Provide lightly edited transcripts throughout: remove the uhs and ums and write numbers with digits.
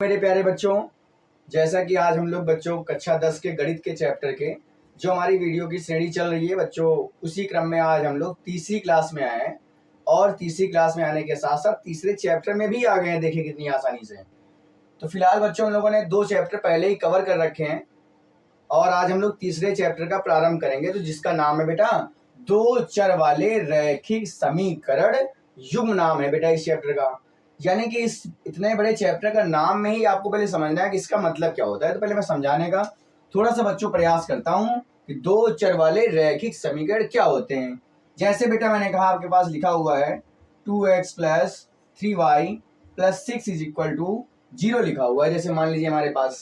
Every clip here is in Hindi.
मेरे प्यारे बच्चों, जैसा कि आज हम लोग बच्चों कक्षा 10 के गणित के चैप्टर के जो हमारी वीडियो की श्रेणी चल रही है बच्चों, उसी क्रम में आज हम लोग तीसरी क्लास में आए हैं और तीसरी क्लास में आने के साथ साथ तीसरे चैप्टर में भी आ गए हैं। देखिए कितनी आसानी से। तो फिलहाल बच्चों हम लोगों ने 2 चैप्टर पहले ही कवर कर रखे हैं और आज हम लोग तीसरे चैप्टर का प्रारंभ करेंगे, तो जिसका नाम है बेटा 2 चर वाले रैखिक समीकरण युग्म नाम है बेटा इस चैप्टर का। यानी कि इस इतने बड़े चैप्टर का नाम में ही आपको पहले समझना है कि इसका मतलब क्या होता है। तो पहले मैं समझाने का थोड़ा सा बच्चों प्रयास करता हूं कि 2 चर वाले रैखिक समीकरण क्या होते हैं। जैसे बेटा मैंने कहा आपके पास लिखा हुआ है 2x + 3y + 6 = 0 लिखा हुआ है। जैसे मान लीजिए हमारे पास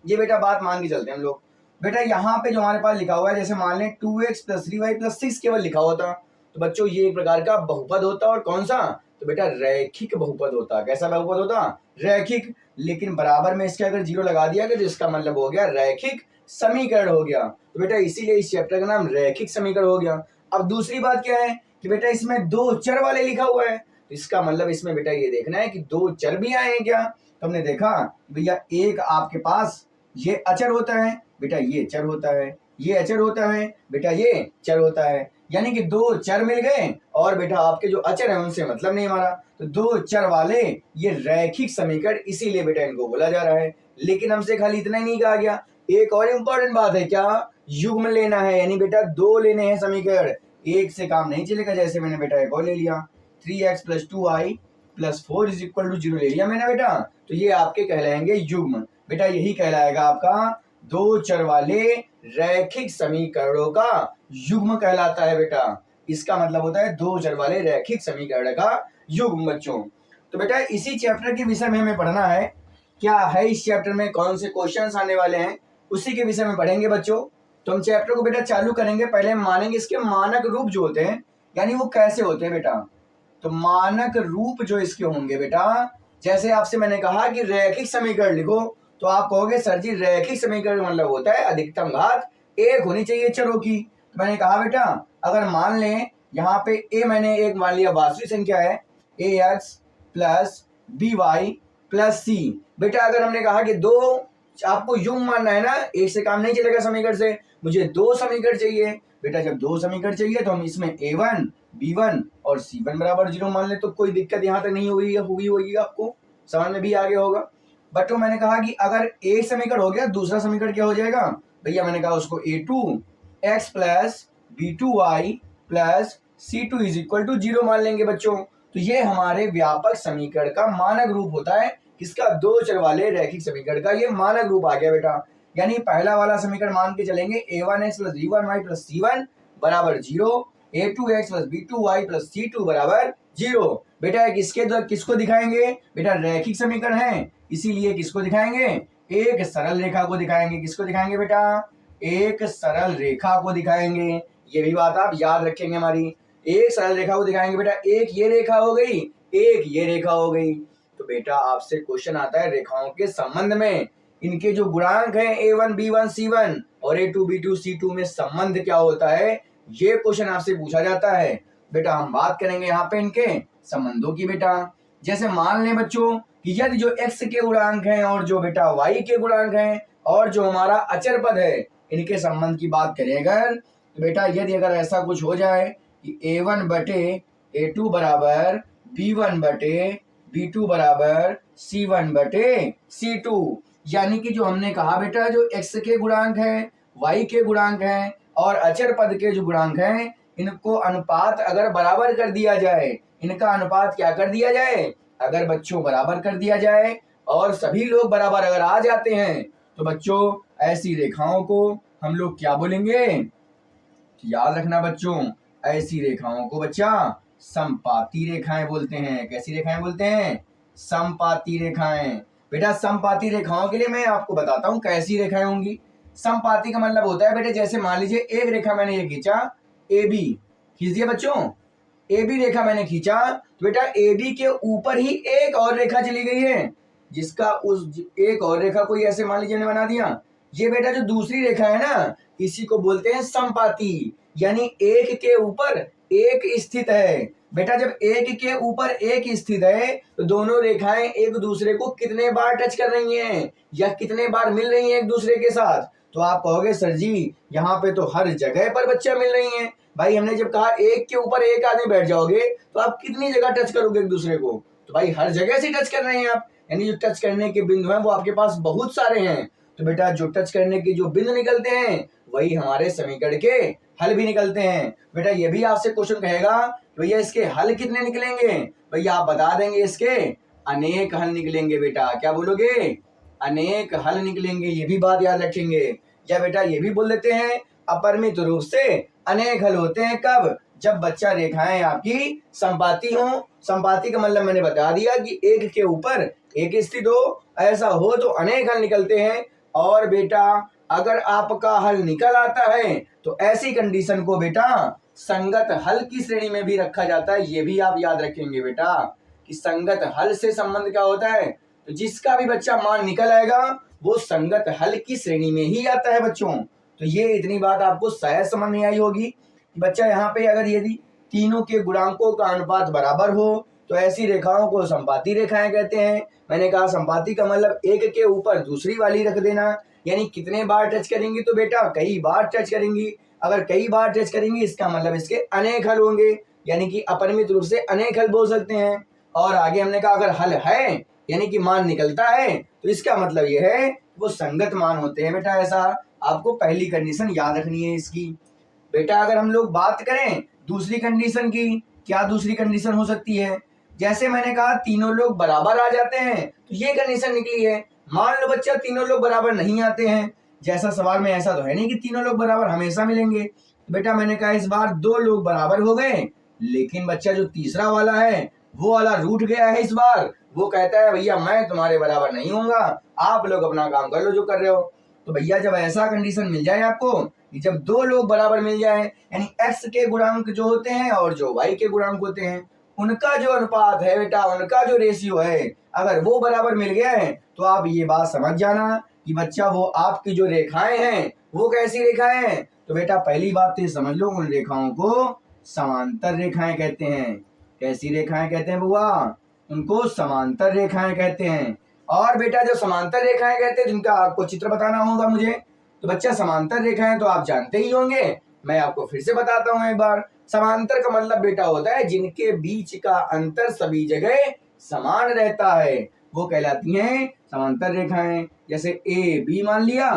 ये बेटा बात मान के चलते हैं हम लोग। बेटा यहाँ पे जो हमारे पास लिखा हुआ है, जैसे मान लें 2x + 3y + 6 केवल लिखा होता तो बच्चों ये एक प्रकार का बहुपद होता। और कौन सा? तो बेटा रैखिक बहुपद होता। कैसा बहुपद होता? रैखिक। लेकिन बराबर में इसके अगर 0 लगा दिया गया तो इसका मतलब हो गया रैखिक समीकरण हो गया। तो बेटा इसीलिए इस चैप्टर का नाम रैखिक समीकरण हो गया। अब दूसरी बात क्या है कि बेटा इसमें 2 चर वाले लिखा हुआ है, तो इसका मतलब इसमें बेटा ये देखना है कि 2 चर भी आए हैं क्या। तो हमने देखा भैया एक आपके पास ये अचर होता है, बेटा ये चर होता है, ये अचर होता है, बेटा ये चर होता है। यानी कि 2 चर मिल गए और बेटा आपके जो अचर हैं उनसे मतलब नहीं हमारा। तो 2 चर वाले ये रैखिक समीकरण, इसीलिए बेटा इनको बोला जा रहा है। लेकिन हमसे खाली इतना ही नहीं कहा गया, एक और इम्पोर्टेंट बात है, क्या? युग्म लेना है। यानी बेटा 2 लेने हैं समीकरण, एक से काम नहीं चलेगा। जैसे मैंने बेटा एक और ले लिया 3x + 2y + 4 = 0 ले लिया मैंने बेटा, तो ये आपके कहलाएंगे युग्म। बेटा यही कहलाएगा आपका 2 चर वाले रैखिक समीकरणों का युग्म कहलाता है बेटा। इसका मतलब होता है 2 चर वाले रैखिक समीकरण का युग्म बच्चों। तो बेटा इसी चैप्टर के विषय में हमें पढ़ना है। क्या है इस चैप्टर में, कौन से क्वेश्चंस आने वाले हैं, उसी के विषय में पढ़ेंगे बच्चों। तो हम चैप्टर को बेटा चालू करेंगे। पहले हम मानेंगे इसके मानक रूप जो होते हैं, यानी वो कैसे होते हैं बेटा। तो मानक रूप जो इसके होंगे बेटा, जैसे आपसे मैंने कहा कि रैखिक समीकरण लिखो, तो आप कहोगे सर जी रैखिक समीकरण मतलब होता है अधिकतम घात 1 होनी चाहिए चरों की। तो मैंने कहा बेटा अगर मान लें यहाँ पे a मैंने एक मान लिया वास्तविक संख्या है, ax + by + c। बेटा अगर हमने कहा कि 2 आपको युग्म मानना है ना, एक से काम नहीं चलेगा समीकरण से, मुझे 2 समीकरण चाहिए। बेटा जब 2 समीकरण चाहिए तो हम इसमें a1 b1 और c1 = 0 मान ले, तो कोई दिक्कत यहाँ तक नहीं होगी आपको समझ में भी आ गया होगा। बट तो मैंने कहा कि अगर एक समीकरण हो गया, दूसरा समीकरण क्या हो जाएगा भैया, मैंने कहा उसको a2x + b2y + c2 = 0 मान लेंगे बच्चों। तो ये हमारे व्यापक समीकरण का मानक रूप होता है। किसका? 2 चर वाले रैखिक समीकरण का ये मानक रूप आ गया बेटा। यानी पहला वाला समीकरण मान के चलेंगे a1x + b1y + c1 = 0, a2x + b2y + c2 = 0। बेटा किसको दिखाएंगे बेटा? रैखिक समीकरण है, इसीलिए किसको दिखाएंगे? एक सरल रेखा को दिखाएंगे। किसको दिखाएंगे बेटा? एक सरल रेखा को दिखाएंगे। ये भी बात आप याद रखेंगे हमारी। एक सरल रेखा को दिखाएंगे बेटा, एक ये रेखा हो गई, एक ये रेखा हो गई। तो बेटा आपसे क्वेश्चन आता है रेखाओं के संबंध में, इनके जो गुणांक हैं a1 b1 c1 और a2 b2 c2 में संबंध क्या होता है, ये क्वेश्चन आपसे पूछा जाता है। बेटा हम बात करेंगे यहाँ पे इनके संबंधों की बेटा। जैसे मान लें बच्चों कि यदि जो x के गुणांक हैं और जो बेटा y के गुणांक हैं और जो हमारा अचर पद है, इनके संबंध की बात करें अगर, तो बेटा यदि अगर ऐसा कुछ हो जाए कि a1 / a2 = b1 / b2 = c1 / c2, यानी कि जो हमने कहा बेटा जो x के गुणांक हैं, y के गुणांक हैं और अचर पद के जो गुणांक हैं, इनको अनुपात अगर बराबर कर दिया जाए, इनका अनुपात क्या कर दिया जाए, अगर बच्चों बराबर कर दिया जाए और सभी लोग बराबर अगर आ जाते हैं, तो बच्चों ऐसी रेखाओं को हम लोग क्या बोलेंगे? याद रखना बच्चों, ऐसी रेखाओं को बच्चा समपाती रेखाएं बोलते हैं। कैसी रेखाएं बोलते हैं? समपाती रेखाएं। बेटा समपाती रेखाओं के लिए मैं आपको बताता हूं कैसी रेखाएं होंगी। समपाती का मतलब होता है बेटे, जैसे मान लीजिए एक रेखा मैंने ये खींचा AB, खींच दिया बच्चों, AB रेखा मैंने खींचा, तो बेटा AB के ऊपर ही एक और रेखा चली गई है, जिसका उस एक और रेखा को ऐसे मान लीजिए बना दिया। ये बेटा जो दूसरी रेखा है ना, इसी को बोलते हैं समपाती। यानी एक के ऊपर एक स्थित है, बेटा जब एक के ऊपर एक स्थित है तो दोनों रेखाएं एक दूसरे को कितने बार टच कर रही हैं या कितने बार मिल रही हैं एक दूसरे के साथ? तो आप कहोगे सर जी यहाँ पे तो हर जगह पर बच्चा मिल रही हैं। भाई हमने जब कहा एक के ऊपर एक आदमी बैठ जाओगे तो आप कितनी जगह टच करोगे एक दूसरे को? तो भाई हर जगह से टच कर रहे हैं आप, यानी जो टच करने के बिंदु हैं वो आपके पास बहुत सारे हैं। तो बेटा जो टच करने के जो बिंदु निकलते हैं वही हमारे समीकरण के हल भी निकलते हैं। बेटा ये भी आपसे क्वेश्चन कहेगा भैया इसके हल कितने निकलेंगे? भैया आप बता देंगे इसके अनेक हल निकलेंगे। बेटा क्या बोलोगे? अनेक हल निकलेंगे, ये भी बात याद रखेंगे। या बेटा ये भी बोल देते हैं अपरिमित रूप से अनेक हल होते हैं कब? जब बच्चा रेखाएं आपकी संपाती हो। संपाती का मतलब मैंने बता दिया कि एक के ऊपर एक स्थित हो, ऐसा हो तो अनेक हल निकलते हैं। और बेटा अगर आपका हल निकल आता है तो ऐसी कंडीशन को बेटा संगत हल की श्रेणी में भी रखा जाता है। ये भी आप याद रखेंगे बेटा कि संगत हल से संबंध क्या होता है। तो जिसका भी बच्चा मान निकल आएगा वो संगत हल की श्रेणी में ही आता है बच्चों। तो ये इतनी बात आपको शायद समझ में आई होगी कि बच्चा यहाँ पे अगर यदि तीनों के गुणांकों का अनुपात बराबर हो तो ऐसी रेखाओं को संपाती रेखाएं कहते हैं। मैंने कहा संपाती का मतलब एक के ऊपर दूसरी वाली रख देना, यानी कितने बार टच करेंगी? तो बेटा कई बार टच करेंगी। अगर कई बार टच करेंगी इसका मतलब इसके अनेक हल होंगे, यानी कि अपरिमित रूप से अनेक हल बोल सकते हैं। और आगे हमने कहा अगर हल है यानी कि मान निकलता है तो इसका मतलब यह है वो संगत मान होते हैं। बेटा ऐसा आपको पहली कंडीशन याद रखनी है इसकी। बेटा अगर हम लोग बात करें दूसरी कंडीशन की, क्या दूसरी कंडीशन हो सकती है? जैसे मैंने कहा तीनों लोग बराबर आ जाते हैं तो ये कंडीशन निकली है। मान लो बच्चा तीनों लोग बराबर नहीं आते हैं, जैसा सवाल में ऐसा तो है नहीं कि तीनों लोग बराबर हमेशा मिलेंगे। तो बेटा मैंने कहा इस बार दो लोग बराबर हो गए, लेकिन बच्चा जो तीसरा वाला है वो वाला रूठ गया है। इस बार वो कहता है भैया मैं तुम्हारे बराबर नहीं होऊंगा, आप लोग अपना काम कर लो जो कर रहे हो। तो भैया जब ऐसा कंडीशन मिल जाए आपको कि जब दो लोग बराबर मिल जाए, यानी x के गुणांक जो होते हैं और जो y के गुणांक होते हैं उनका जो अनुपात है बेटा, उनका जो रेशियो है, अगर वो बराबर मिल गया है तो आप ये बात समझ जाना कि बच्चा वो आपकी जो रेखाएं हैं वो कैसी रेखाएं हैं। तो बेटा पहली बात तो ये समझ लो उन रेखाओं को समांतर रेखाएं कहते हैं। कैसी रेखाएं कहते हैं बुआ? उनको समांतर रेखाएं कहते हैं। और बेटा जो समांतर रेखाएं कहते हैं जिनका आपको चित्र बताना होगा मुझे, तो बच्चा समांतर रेखाएं तो आप जानते ही होंगे, मैं आपको फिर से बताता हूं एक बार। समांतर का मतलब बेटा होता है जिनके बीच का अंतर सभी जगह समान रहता है, वो कहलाती हैं समांतर रेखाएं। जैसे ए बी मान लिया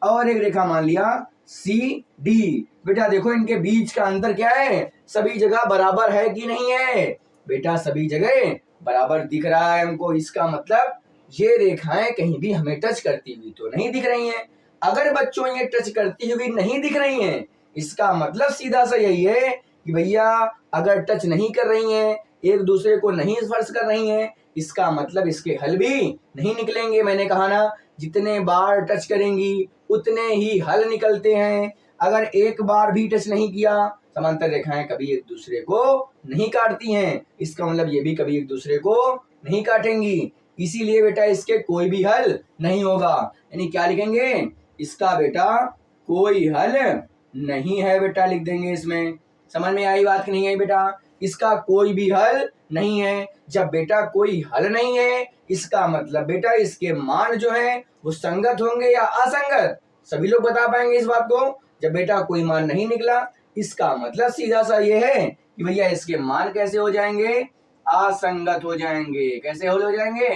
और एक रेखा मान लिया सी डी। बेटा देखो इनके बीच का अंतर क्या है, सभी जगह बराबर है कि नहीं है? बेटा सभी जगह बराबर दिख रहा है हमको। इसका मतलब ये रेखाएं कहीं भी हमें टच करती हुई तो नहीं दिख रही हैं। अगर बच्चों ये टच करती हुई नहीं दिख रही हैं इसका मतलब सीधा सा यही है कि भैया अगर टच नहीं कर रही हैं, एक दूसरे को नहीं स्पर्श कर रही हैं, इसका मतलब इसके हल भी नहीं निकलेंगे। मैंने कहा ना जितने बार टच करेंगी उतने ही हल निकलते हैं। अगर एक बार भी टच नहीं किया, समांतर रेखाएं कभी एक दूसरे को नहीं काटती हैं, इसका मतलब ये भी कभी एक दूसरे को नहीं काटेंगी। इसीलिए बेटा इसके कोई भी हल नहीं होगा। यानी क्या लिखेंगे? इसका बेटा कोई हल नहीं है बेटा, लिख देंगे इसमें। समझ में आई बात कि नहीं आई बेटा? इसका कोई भी हल नहीं है। जब बेटा कोई हल नहीं है इसका मतलब बेटा इसके मान जो है वो संगत होंगे या असंगत? सभी लोग बता पाएंगे इस बात को। जब बेटा कोई मान नहीं निकला इसका मतलब सीधा सा ये है कि भैया इसके मान कैसे हो जाएंगे? असंगत हो जाएंगे। कैसे हल हो जाएंगे?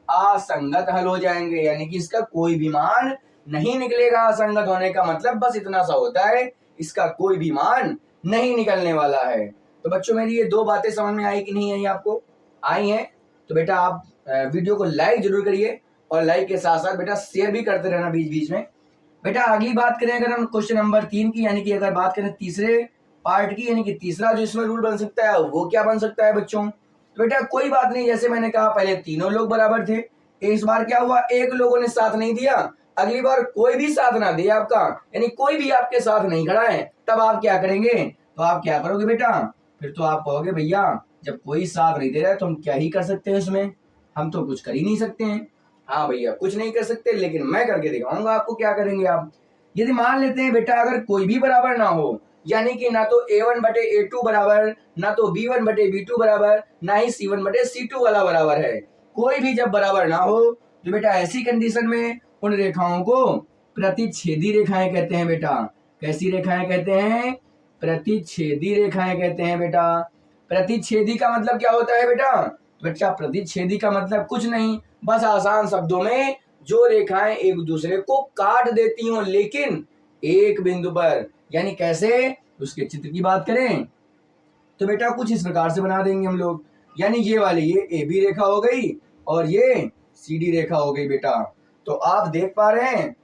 असंगत हल हो जाएंगे। यानी कि इसका कोई भी मान नहीं निकलेगा। असंगत होने का मतलब बस इतना सा होता है, इसका कोई भी मान नहीं निकलने वाला है। तो बच्चों मेरी ये दो बातें समझ में आई कि नहीं आई आपको? आई हैं तो बेटा आप वीडियो को लाइक जरूर करिए और लाइक के साथ साथ बेटा शेयर भी करते रहना बीच बीच में। बेटा अगली बात करें अगर हम क्वेश्चन नंबर 3 की, यानी कि अगर बात करें तीसरे पार्ट की, यानी कि तीसरा जो इसमें रूल बन सकता है वो क्या बन सकता है बच्चों? तो बेटा कोई बात नहीं, जैसे मैंने कहा पहले तीनों लोग बराबर थे, इस बार क्या हुआ एक लोगों ने साथ नहीं दिया, अगली बार कोई भी साथ ना दे आपका, यानी कोई भी आपके साथ नहीं खड़ा है, तब आप क्या करेंगे? तो आप क्या करोगे बेटा? फिर तो आप कहोगे भैया जब कोई साथ नहीं दे रहा है तो हम क्या ही कर सकते हैं उसमें, हम तो कुछ कर ही नहीं सकते हैं। हाँ भैया कुछ नहीं कर सकते, लेकिन मैं करके दिखाऊंगा आपको क्या करेंगे आप। यदि मान लेते हैं बेटा अगर कोई भी बराबर ना हो, यानी कि ना तो A1 बटे A2 बराबर, ना तो B1 बटे B2 बराबर, ना ही C1 बटे C2 वाला बराबर है। कोई भी जब बराबर ना हो तो बेटा ऐसी कंडीशन में उन रेखाओं को प्रतिच्छेदी रेखाएं कहते हैं बेटा। कैसी रेखाएं कहते हैं? प्रतिच्छेदी रेखाएं कहते हैं बेटा। प्रतिच्छेदी का मतलब क्या होता है बेटा? बच्चा प्रतिच्छेदी का मतलब कुछ नहीं, बस आसान शब्दों में जो रेखाएं एक दूसरे को काट देती हों लेकिन एक बिंदु पर, यानी कैसे? उसके चित्र की बात करें तो बेटा कुछ इस प्रकार से बना देंगे हम लोग, यानी ये वाली ये ए बी रेखा हो गई और ये सी डी रेखा हो गई बेटा। तो आप देख पा रहे हैं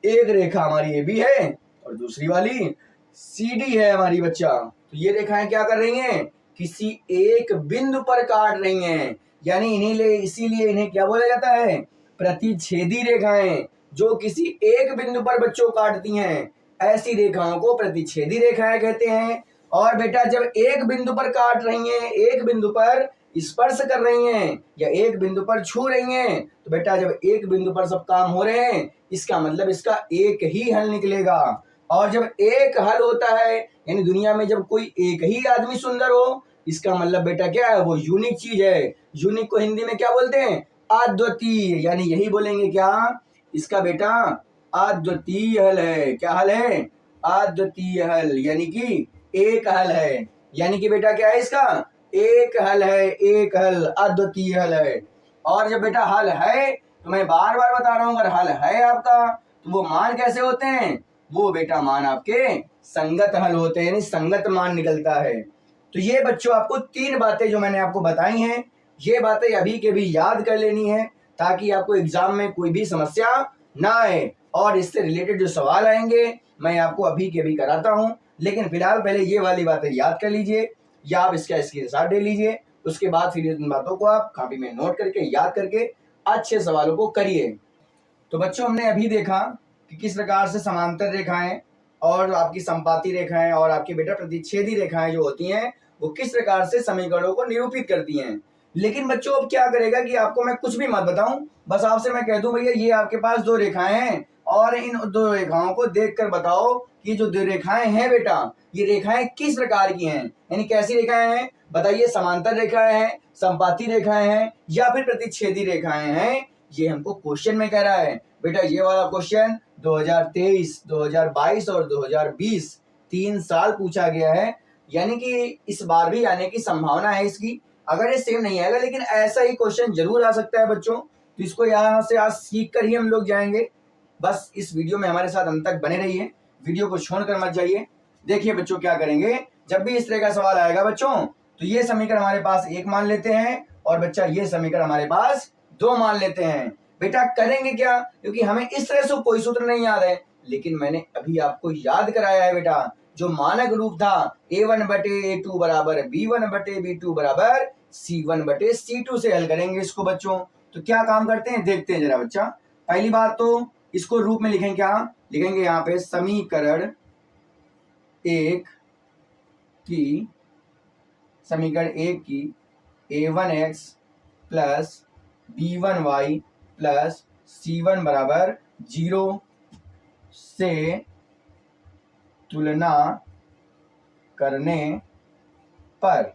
एक रेखा हमारी ए बी है और दूसरी वाली सी डी है हमारी बच्चा। तो ये रेखाएं क्या कर रही हैं? किसी एक बिंदु पर काट रही हैं, यानी इसीलिए इन्हें क्या बोला जाता है? प्रतिच्छेदी रेखाएं, जो किसी एक बिंदु पर बच्चों काटती हैं, ऐसी रेखाओं को प्रतिच्छेदी रेखाएं कहते हैं। और बेटा जब एक बिंदु पर काट रही हैं, एक बिंदु पर स्पर्श कर रही हैं या एक बिंदु पर छू रही हैं, तो बेटा जब एक बिंदु पर सब काम हो रहे हैं इसका मतलब इसका एक ही हल निकलेगा। और जब एक हल होता है यानी दुनिया में जब कोई एक ही आदमी सुंदर हो, इसका मतलब बेटा क्या है? वो यूनिक चीज है। यूनिक को हिंदी में क्या बोलते हैं? अद्वितीय, यानी यही बोलेंगे क्या? इसका बेटा अद्वितीय हल है। क्या हल है? अद्वितीय हल, यानी कि एक हल है। यानी कि बेटा क्या है इसका? एक हल है, एक हल, अद्वितीय हल है। और जब बेटा हल है तो मैं बार बार बता रहा हूं, अगर हल है आपका तो वो मान कैसे होते हैं? वो बेटा मान आपके संगत हल होते हैं, यानी संगत मान निकलता है। तो ये बच्चों आपको तीन बातें जो मैंने आपको बताई हैं, ये बातें अभी के भी याद कर लेनी है ताकि आपको एग्जाम में कोई भी समस्या ना आए। और इससे रिलेटेड जो सवाल आएंगे मैं आपको अभी के भी कराता हूं, लेकिन फिलहाल पहले ये वाली बातें याद कर लीजिए या आप इसका स्क्रीनशॉट ले लीजिए। उसके बाद फिर इन बातों को आप कॉपी में नोट करके याद करके अच्छे सवालों को करिए। तो बच्चों हमने अभी देखा कि किस प्रकार से समांतर रेखाएं और आपकी संपाती रेखाएं और आपकी बेटा प्रतिच्छेदी रेखाएं जो होती हैं वो किस प्रकार से समीकरणों को निरूपित करती हैं। लेकिन बच्चों अब क्या करेगा कि आपको मैं कुछ भी मत बताऊं, बस आपसे मैं कह दूं भैया ये आपके पास दो रेखाएं हैं और इन दो रेखाओं को देखकर बताओ कि जो दो रेखाएं हैं बेटा ये रेखाएं किस प्रकार की हैं, यानी कैसी रेखाएं हैं बताइए? समांतर रेखाएं हैं, संपाती रेखाएं हैं या फिर प्रतिच्छेदी रेखाएं हैं? ये हमको क्वेश्चन में कह रहा है बेटा। ये वाला क्वेश्चन 2023, 2022 और 2020 3 साल पूछा गया है, यानी कि इस बार भी आने की संभावना है इसकी। अगर ये सेम नहीं आएगा लेकिन ऐसा ही क्वेश्चन जरूर आ सकता है बच्चों। तो इसको यहाँ से आज सीख कर ही हम लोग जाएंगे। बस इस वीडियो में हमारे साथ अंत तक बने रहिए, वीडियो को छोड़कर मत जाइए। देखिए बच्चों क्या करेंगे, जब भी इस तरह का सवाल आएगा बच्चों तो ये समीकरण हमारे पास एक मान लेते हैं और बच्चा ये समीकरण हमारे पास दो मान लेते हैं। बेटा करेंगे क्या, क्योंकि हमें इस तरह से कोई सूत्र नहीं याद है, लेकिन मैंने अभी आपको याद कराया है बेटा। जो मानक रूप था A1 बटे A2 बराबर B1 बटे B2 बराबर C1 बटे C2 से हल करेंगे इसको बच्चों। तो क्या काम करते हैं देखते हैं जरा बच्चा। पहली बात तो इसको रूप में लिखेंगे, क्या लिखेंगे यहाँ पे? समीकरण एक की A1x plus B1y plus C1 बराबर 0 से तुलना करने पर।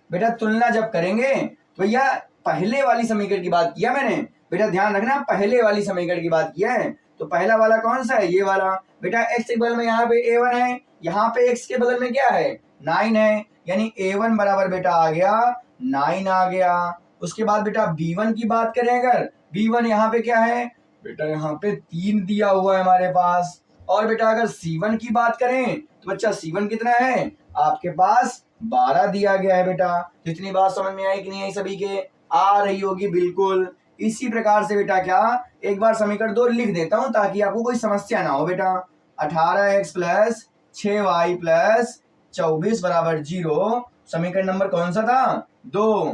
बेटा तुलना जब करेंगे तो भैया पहले वाली समीकरण की बात किया मैंने, बेटा ध्यान रखना पहले वाली समीकरण की बात किया है। तो पहला वाला कौन सा है? ये वाला। बेटा x के बगल में यहाँ पे A1 है, यहाँ पे x के बगल में क्या है? 9 है, यानी A1 बराबर बेटा आ गया 9 आ गया। उसके बाद बेटा B1 की बात करें, अगर B1 यहाँ पे क्या है बेटा? यहाँ पे 3 दिया हुआ है हमारे पास। और बेटा अगर C1 की बात करें तो बच्चा C1 कितना है आपके पास? 12 दिया गया है बेटा। तो इतनी बात समझ में आई कि नहीं आई? सभी के आ रही होगी बिल्कुल। इसी प्रकार से बेटा क्या, एक बार समीकरण 2 लिख देता हूं ताकि आपको कोई समस्या ना हो बेटा। 18x प्लस 6y प्लस 24 बराबर 0। समीकरण नंबर कौन सा था? 2।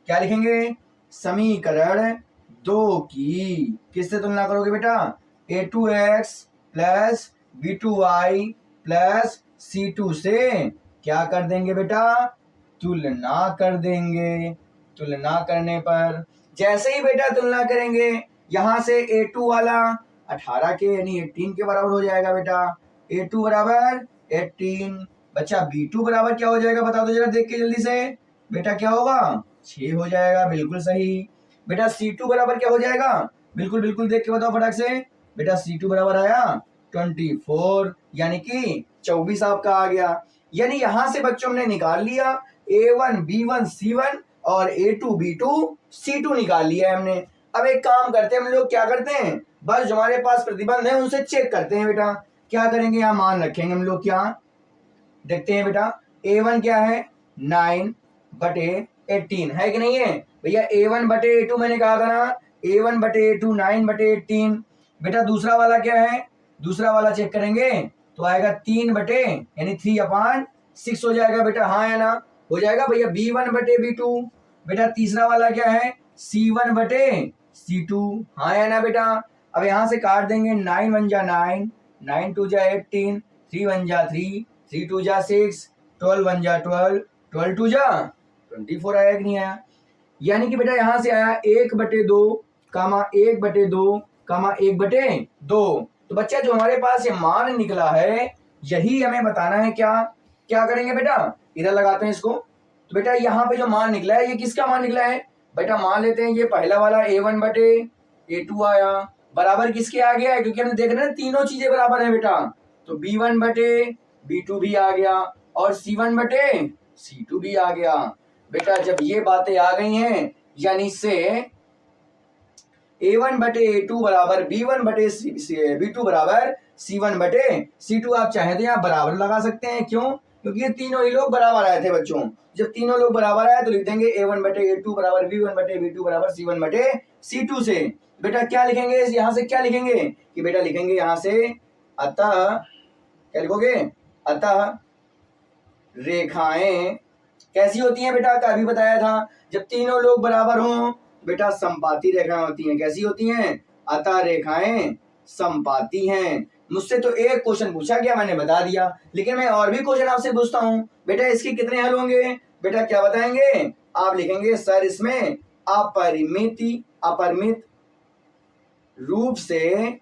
क्या लिखेंगे? समीकरण 2 की किससे तुलना करोगे बेटा? A2x plus B2y plus C2 से क्या कर देंगे बेटा? तुलना कर देंगे। तुलना करने पर जैसे ही बेटा तुलना करेंगे यहां से A2 वाला 18 के यानी 18 के बराबर हो जाएगा बेटा। A2 बराबर 18। बच्चा B2 बराबर क्या हो जाएगा बता दो जरा देख के जल्दी से। बेटा क्या होगा 6 हो जाएगा, बिल्कुल सही। बेटा C2 बराबर क्या हो जाएगा, बिल्कुल बिल्कुल देख के बताओ फटाक से। बेटा C2 बराबर आया 24, यानी कि 24 आपका आ गया। यानी यहां से बच्चों हमने निकाल लिया A1 B1 C1 और A2 B2 C2 निकाल लिया है हमने। अब एक काम करते हैं हम लोग, क्या करते हैं, बस जो हमारे पास प्रतिबंध है उनसे चेक करते हैं। बेटा क्या करेंगे, यहाँ मान रखेंगे हम लोग, क्या देखते हैं बेटा। A1 क्या है 9/18 है कि नहीं है भैया। A1/A2 मैंने कहा था ना, A1/A2 9/18। बेटा दूसरा वाला क्या है, दूसरा वाला चेक करेंगे तो आएगा 3 यानी 3/6 हो जाएगा बेटा, हाँ या ना, हो जाएगा भैया। B1/B2। बेटा तीसरा वाला क्या है C1/C2, हाँ या ना बेटा। अब यहां से काट देंगे, 9 1 जा 9, 9 2 जा 18, 3 1 जा 3, 3 2 जा 6, 12 1 जा 12, 12 2 जा 24 आया कि नहीं आया। यानी कि बेटा यहां से आया 1/2 कामा 1/2 कामा 1/2। तो बच्चा जो हमारे पास ये मान निकला है यही हमें बताना है। क्या क्या करेंगे बेटा, इधर लगाते हैं इसको। तो बेटा यहाँ पे जो मान निकला है ये किसका मान निकला है बेटा, मान लेते हैं ये पहला वाला A1/A2 आया, बराबर किसके आ गया है, क्योंकि हमने देख रहे हैं तीनों चीजें बराबर है बेटा। तो B1/B2 भी आ गया और C1/C2 भी आ गया। बेटा जब ये बातें आ गई हैं यानी से A1/A2 बराबर B1/B2 बराबर C1/C2, आप चाहे तो यहाँ बराबर लगा सकते हैं। क्यों, क्योंकि ये तीनों ही लोग बराबर आए थे बच्चों। जब तीनों लोग बराबर आए तो लिख देंगे A1/A2 बराबर B1/B2 बराबर C1/C2 से। बेटा क्या लिखेंगे यहाँ से, क्या लिखेंगे कि बेटा लिखेंगे यहाँ से अतः, क्या लिखोगे, अतः रेखाएं कैसी होती हैं बेटा, अभी बताया था, जब तीनों लोग बराबर हों बेटा समपाती रेखाएं होती हैं। कैसी होती हैं, अतः रेखाएं समपाती हैं। मुझसे तो एक क्वेश्चन पूछा गया मैंने बता दिया, लेकिन मैं और भी क्वेश्चन आपसे पूछता हूं बेटा, इसके कितने हल होंगे। बेटा क्या बताएंगे, आप लिखेंगे सर इसमें अपरिमित रूप से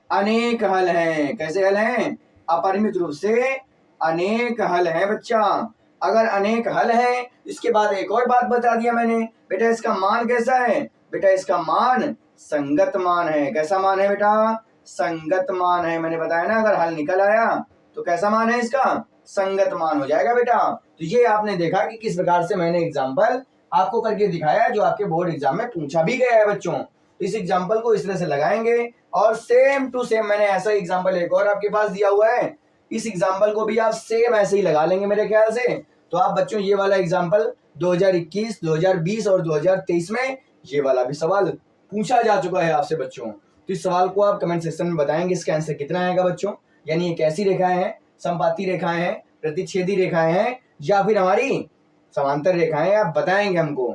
अनेक हल हैं। कैसे हल हैं, अपरिमित रूप से अनेक हल हैं बच्चा। अगर अनेक हल है, इसके बाद एक और बात बता दिया मैंने बेटा, इसका मान कैसा है बेटा, इसका मान संगत मान है। कैसा मान है बेटा, संगत मान है। मैंने बताया ना अगर हल निकल आया तो कैसा मान है इसका, संगत मान हो जाएगा बेटा। तो ये आपने देखा कि किस प्रकार से मैंने एग्जाम्पल आपको करके दिखाया जो आपके बोर्ड एग्जाम में पूछा भी गया है बच्चों। तो इस एग्जाम्पल को इस तरह से लगाएंगे और सेम टू सेम मैंने ऐसा एग्जाम्पल एक और आपके पास दिया हुआ है, इस एग्जाम्पल को भी आप सेम ऐसे ही लगा लेंगे मेरे ख्याल से। तो आप बच्चों ये वाला एग्जाम्पल 2021, 2020 और 2023 में ये वाला भी सवाल पूछा जा चुका है आपसे बच्चों। तो इस सवाल को आप कमेंट सेक्शन में बताएंगे इसका आंसर कितना आएगा बच्चों। यानी ये कैसी रेखाएं हैं, समपाती रेखाएं हैं, प्रतिच्छेदी रेखाएं हैं या फिर हमारी समांतर रेखाएं, आप बताएंगे हमको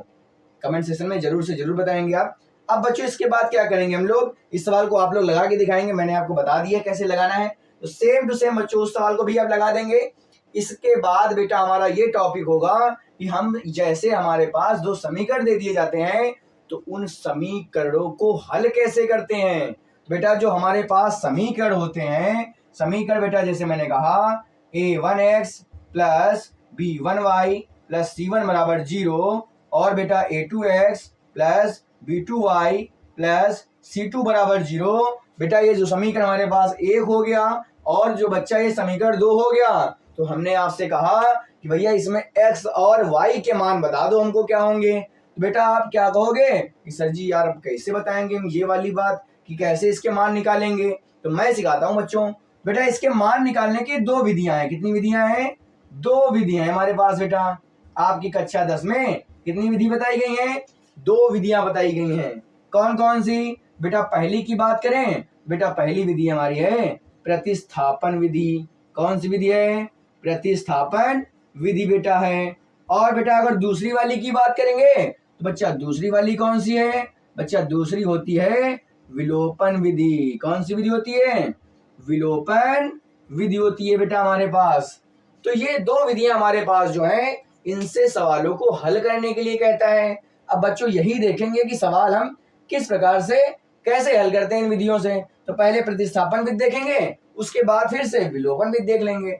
कमेंट सेक्शन में, जरूर से जरूर बताएंगे आप। अब बच्चों इसके बाद क्या करेंगे हम लोग, इस सवाल को आप लोग लगा के दिखाएंगे। मैंने आपको बता दिया कैसे लगाना है, तो सेम टू सेम बच्चों उस सवाल को भी आप लगा देंगे। इसके बाद बेटा हमारा ये टॉपिक होगा कि हम जैसे हमारे पास दो समीकरण दे दिए जाते हैं तो उन समीकरणों को हल कैसे करते हैं। बेटा जो हमारे पास समीकरण होते हैं, समीकरण बेटा जैसे मैंने कहा A1x plus B1y plus C1 बराबर 0 और बेटा A2x plus B2y plus C2 बराबर 0। बेटा ये जो समीकरण हमारे पास एक हो गया और जो बच्चा ये समीकरण 2 हो गया। तो हमने आपसे कहा कि भैया इसमें x और y के मान बता दो हमको क्या होंगे। तो बेटा आप क्या कहोगे कि सर जी यार अब कैसे बताएंगे हम ये वाली बात कि कैसे इसके मान निकालेंगे। तो मैं सिखाता हूं बच्चों। बेटा इसके मान निकालने की दो विधियां हैं। कितनी विधियां हैं, दो विधियां हैं हमारे पास बेटा। आपकी कक्षा 10 में कितनी विधि बताई गई है, दो विधियां बताई गई हैं। कौन कौन सी बेटा, पहली की बात करें बेटा, पहली विधि हमारी है प्रतिस्थापन विधि। कौन सी विधि है, प्रतिस्थापन विधि बेटा है। और बेटा अगर दूसरी वाली की बात करेंगे तो बच्चा दूसरी वाली कौन सी है बच्चा, दूसरी होती है विलोपन विधि। कौन सी विधि होती है, विलोपन विधि होती है बेटा हमारे पास। तो ये दो विधियां हमारे पास जो हैं, इनसे सवालों को हल करने के लिए कहता है। अब बच्चों यही देखेंगे कि सवाल हम किस प्रकार से कैसे हल करते हैं इन विधियों से। तो पहले प्रतिस्थापन विधि देखेंगे, उसके बाद फिर से विलोपन विधि देख लेंगे।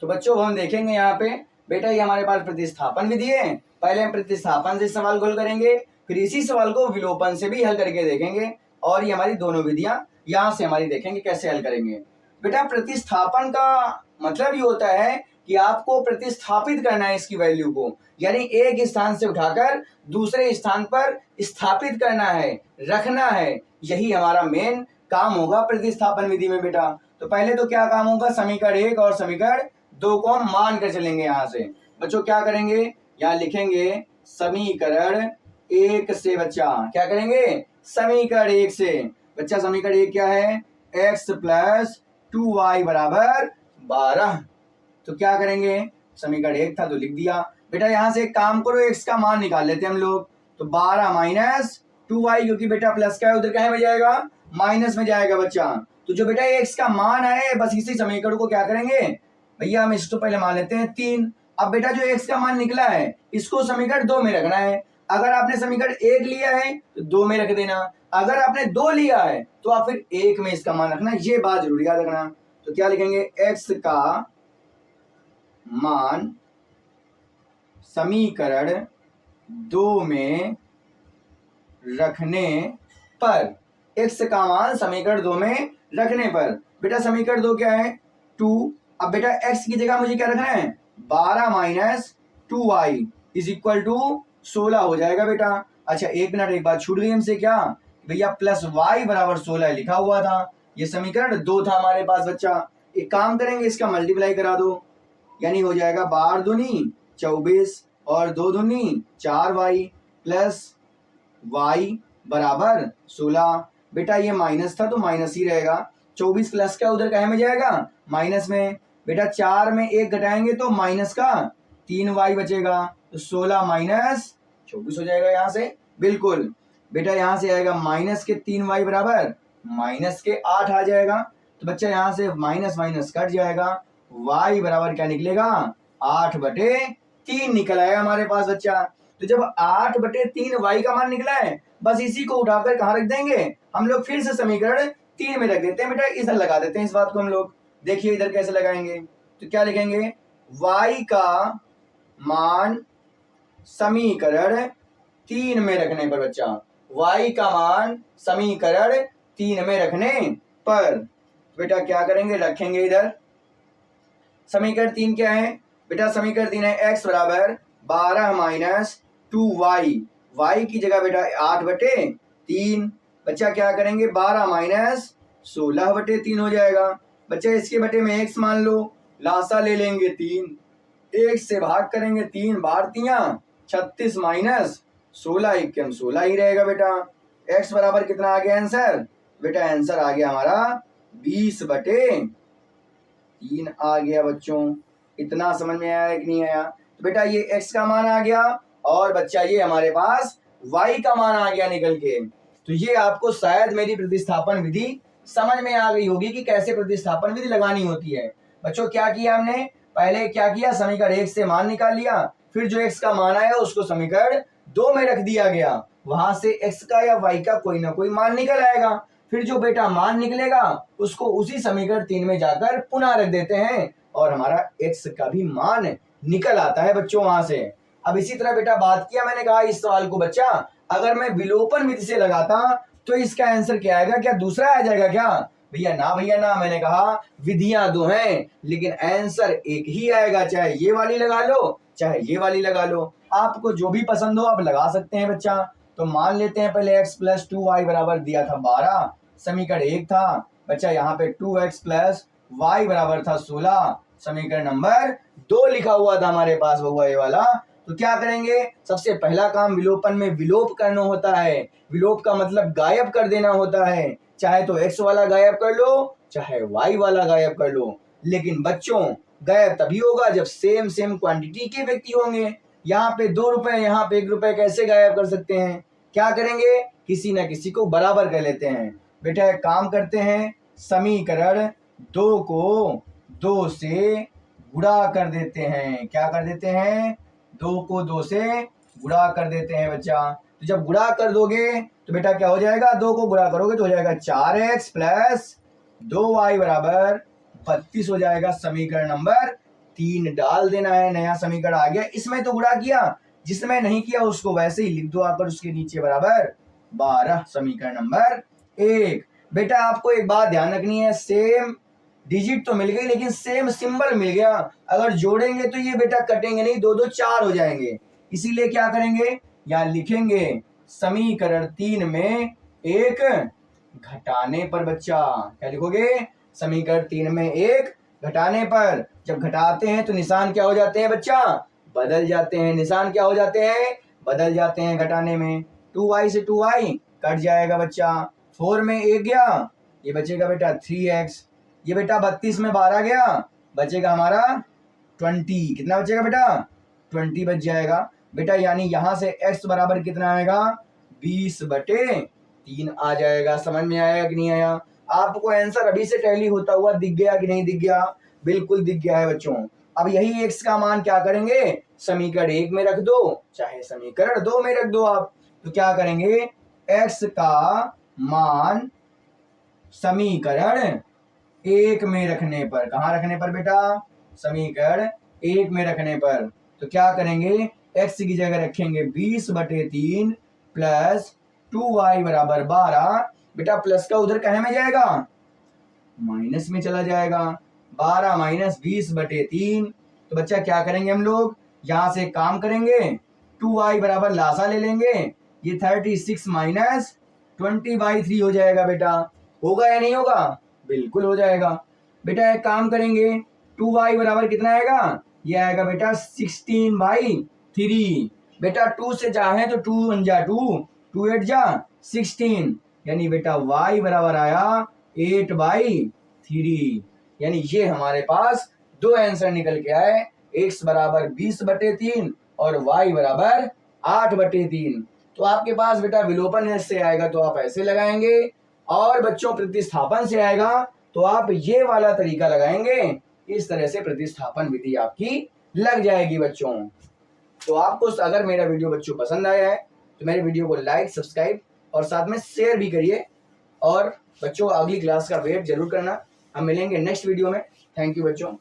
तो बच्चों हम देखेंगे यहाँ पे बेटा ये हमारे पास प्रतिस्थापन विधि है। पहले हम प्रतिस्थापन से सवाल को हल करेंगे, फिर इसी सवाल को विलोपन से भी हल करके देखेंगे, और ये हमारी दोनों विधियां यहाँ से हमारी देखेंगे कैसे हल करेंगे। बेटा प्रतिस्थापन का मतलब ये होता है कि आपको प्रतिस्थापित करना है इसकी वैल्यू को, यानी एक स्थान से उठाकर दूसरे स्थान पर स्थापित करना है, रखना है। यही हमारा मेन काम होगा प्रतिस्थापन विधि में बेटा। तो पहले तो क्या काम होगा, समीकरण 1 और समीकरण 2 को हम मान कर चलेंगे। यहाँ से बच्चों क्या करेंगे, यहाँ लिखेंगे समीकरण 1 से। बच्चा क्या करेंगे, समीकरण 1 से। बच्चा समीकरण 1 क्या है, x + 2y = 12। तो क्या करेंगे, समीकरण 1 था तो लिख दिया। बेटा यहाँ से एक काम करो, x का मान निकाल लेते हैं हम लोग। तो 12 - 2y, क्योंकि बेटा प्लस का है उधर क्या में जाएगा, माइनस में जाएगा बच्चा। तो जो बेटा x का मान है बस इसी समीकरण को क्या करेंगे भैया, हम इसको पहले मान लेते हैं 3। अब बेटा जो x का मान निकला है इसको समीकरण 2 में रखना है। अगर आपने समीकरण 1 लिया है तो 2 में रख देना, अगर आपने 2 लिया है तो आप फिर 1 में इसका मान रखना, ये बात जरूर याद रखना। तो क्या लिखेंगे, x का मान समीकरण 2 में रखने पर, x का मान समीकरण 2 में रखने पर। बेटा समीकरण 2 क्या है, 2। अब बेटा x की जगह मुझे क्या रखना है, 12 - 2y = 16 हो जाएगा बेटा। अच्छा एक मिनट, एक बात छूट गई हमसे, क्या भैया +y = 16 लिखा हुआ था, ये समीकरण 2 था हमारे पास बच्चा। एक काम करेंगे, इसका मल्टीप्लाई करा दो, यानी हो जाएगा 12 दूनी 24 और 2 दूनी 4y + y = 16। बेटा ये माइनस था तो माइनस ही रहेगा, 24 प्लस का उधर कहे में जाएगा, माइनस में। बेटा 4 में 1 घटाएंगे तो माइनस का 3y बचेगा, तो 16 - 24 हो जाएगा यहाँ से। बिल्कुल बेटा यहाँ से आएगा माइनस के 3y = -8 आ जाएगा। तो बच्चा यहाँ से माइनस माइनस कट जाएगा, y बराबर क्या निकलेगा, 8/3 निकल आया हमारे पास बच्चा। तो जब 8/3 y का मान निकला है, बस इसी को उठाकर कहाँ रख देंगे हम लोग, फिर से समीकरण 3 में रख देते हैं। बेटा इधर लगा देते हैं इस बात को हम लोग, देखिए इधर कैसे लगाएंगे। तो क्या लिखेंगे, y का मान समीकरण 3 में रखने पर। बच्चा y का मान समीकरण 3 में रखने पर बेटा क्या करेंगे, रखेंगे इधर। समीकरण 3 क्या है बेटा, समीकरण 3 है x = 12 - 2y, y की जगह बेटा 8/3। बच्चा क्या करेंगे, 12 - 16/3 हो जाएगा। बच्चा इसके बटे में x मान लो, लासा ले लेंगे 3, 1 से भाग करेंगे, 3 बार 3 36 - 16 1 16 ही रहेगा बेटा। x बराबर कितना आ गया आंसर, बेटा आंसर आ गया हमारा 20/3 आ गया बच्चों। इतना समझ में आया कि नहीं आया। तो बेटा ये x का मान आ गया, और बच्चा ये हमारे पास y का मान आ गया निकल के। तो ये आपको शायद मेरी प्रतिस्थापन विधि समझ में आ गई होगी कि कैसे प्रतिस्थापन विधि लगानी होती है। बच्चों क्या किया हमने, पहले क्या किया, समीकरण 1 से मान निकाल लिया, फिर जो x का मान आया उसको समीकरण 2 में रख दिया गया, वहां से x का या y का कोई ना कोई मान निकल आएगा। फिर जो बेटा मान निकलेगा उसको उसी समीकरण 3 में जाकर पुनः रख देते हैं, और हमारा x का भी मान निकल आता है बच्चों वहां से। अब इसी तरह बेटा बात किया, मैंने कहा इस सवाल को बच्चा अगर मैं विलोपन विधि से लगाता तो इसका आंसर क्या आएगा, क्या दूसरा आ जाएगा क्या, भैया ना, मैंने कहा विधियां 2 हैं लेकिन आंसर एक ही आएगा, चाहे ये वाली लगा लो चाहे ये वाली लगा लो, आपको जो भी पसंद हो आप लगा सकते हैं बच्चा। तो मान लेते हैं पहले x + 2y बराबर दिया था 12, समीकरण 1 था बच्चा, यहाँ पे 2x + y बराबर था 16, समीकरण नंबर 2 लिखा हुआ था हमारे पास, वो ये वाला। तो क्या करेंगे, सबसे पहला काम विलोपन में विलोप करना होता है। विलोप का मतलब गायब कर देना होता है, चाहे तो x वाला गायब कर लो चाहे y वाला गायब कर लो, लेकिन बच्चों गायब तभी होगा जब सेम क्वांटिटी के व्यक्ति होंगे। यहाँ पे 2 रुपए यहाँ पे 1 रुपए कैसे गायब कर सकते हैं, क्या करेंगे, किसी न किसी को बराबर कर लेते हैं। बेटा एक काम करते हैं, समीकरण 2 को 2 से गुणा कर देते हैं। क्या कर देते हैं, 2 को 2 से गुणा कर देते हैं बच्चा। तो जब गुणा कर दोगे तो बेटा क्या हो जाएगा, 2 को गुणा करोगे तो हो जाएगा 4x + 2y = 32 हो जाएगा। समीकरण नंबर 3 डाल देना है, नया समीकरण आ गया। इसमें तो गुणा किया, जिसमें नहीं किया उसको वैसे ही लिख दो आकर उसके नीचे बराबर 12। समीकरण नंबर 1। बेटा आपको एक बात ध्यान रखनी है, सेम डिजिट तो मिल गई लेकिन सेम सिंबल मिल गया। अगर जोड़ेंगे तो ये बेटा कटेंगे नहीं, 2 2 4 हो जाएंगे। इसीलिए क्या करेंगे, या लिखेंगे समीकरण 3 में एक घटाने पर। बच्चा क्या लिखोगे, समीकरण 3 में एक घटाने पर। जब घटाते हैं तो निशान क्या हो जाते हैं बच्चा, बदल जाते हैं। निशान क्या हो जाते हैं, बदल जाते हैं घटाने में। 2y से 2y कट जाएगा बच्चा। 4 में 1 गया, ये बचेगा बेटा 3x। ये बेटा 32 में 12 गया, बचेगा हमारा 20। कितना बचेगा बेटा, 20 बच जाएगा बेटा। यानी यहां से x बराबर कितना आएगा, 20/3 आ जाएगा। समझ में आया कि नहीं आया? आपको आंसर अभी से टैली होता हुआ दिख गया कि नहीं दिख गया? बिल्कुल दिख गया है बच्चों। अब यही x का मान क्या करेंगे, समीकरण 1 में रख दो, चाहे समीकरण 2 में रख दो आप। तो क्या करेंगे, x का मान समीकरण 1 में रखने पर, कहां रखने पर बेटा, समीकरण 1 में रखने पर, तो क्या करेंगे, x की जगह रखेंगे 20/3 प्लस 2y बराबर 12। बेटा प्लस का उधर कहे में जाएगा, माइनस में चला जाएगा। 12 माइनस 20/3। तो बच्चा क्या करेंगे हम लोग, यहां से काम करेंगे, 2y बराबर लासा ले लेंगे, ये 36 माइनस 20/3 हो जाएगा। बेटा होगा या नहीं होगा, बिल्कुल हो जाएगा। बेटा एक काम करेंगे, 2y बराबर कितना आएगा, ये आएगा बेटा 16/3। बेटा 2 से चाहे तो 2 1 जा 2, 2 8 जा 16, यानी बेटा y बराबर आया 8/3। यानी ये हमारे पास दो आंसर निकल के आए, x बराबर 20/3 और y बराबर 8/3। तो आपके पास बेटा विलोपन से आएगा तो आप ऐसे लगाएंगे, और बच्चों प्रतिस्थापन से आएगा तो आप ये वाला तरीका लगाएंगे। इस तरह से प्रतिस्थापन विधि आपकी लग जाएगी बच्चों। तो आपको अगर मेरा वीडियो बच्चों पसंद आया है तो मेरे वीडियो को लाइक, सब्सक्राइब और साथ में शेयर भी करिए। और बच्चों अगली क्लास का वेट जरूर करना, हम मिलेंगे नेक्स्ट वीडियो में। थैंक यू बच्चों।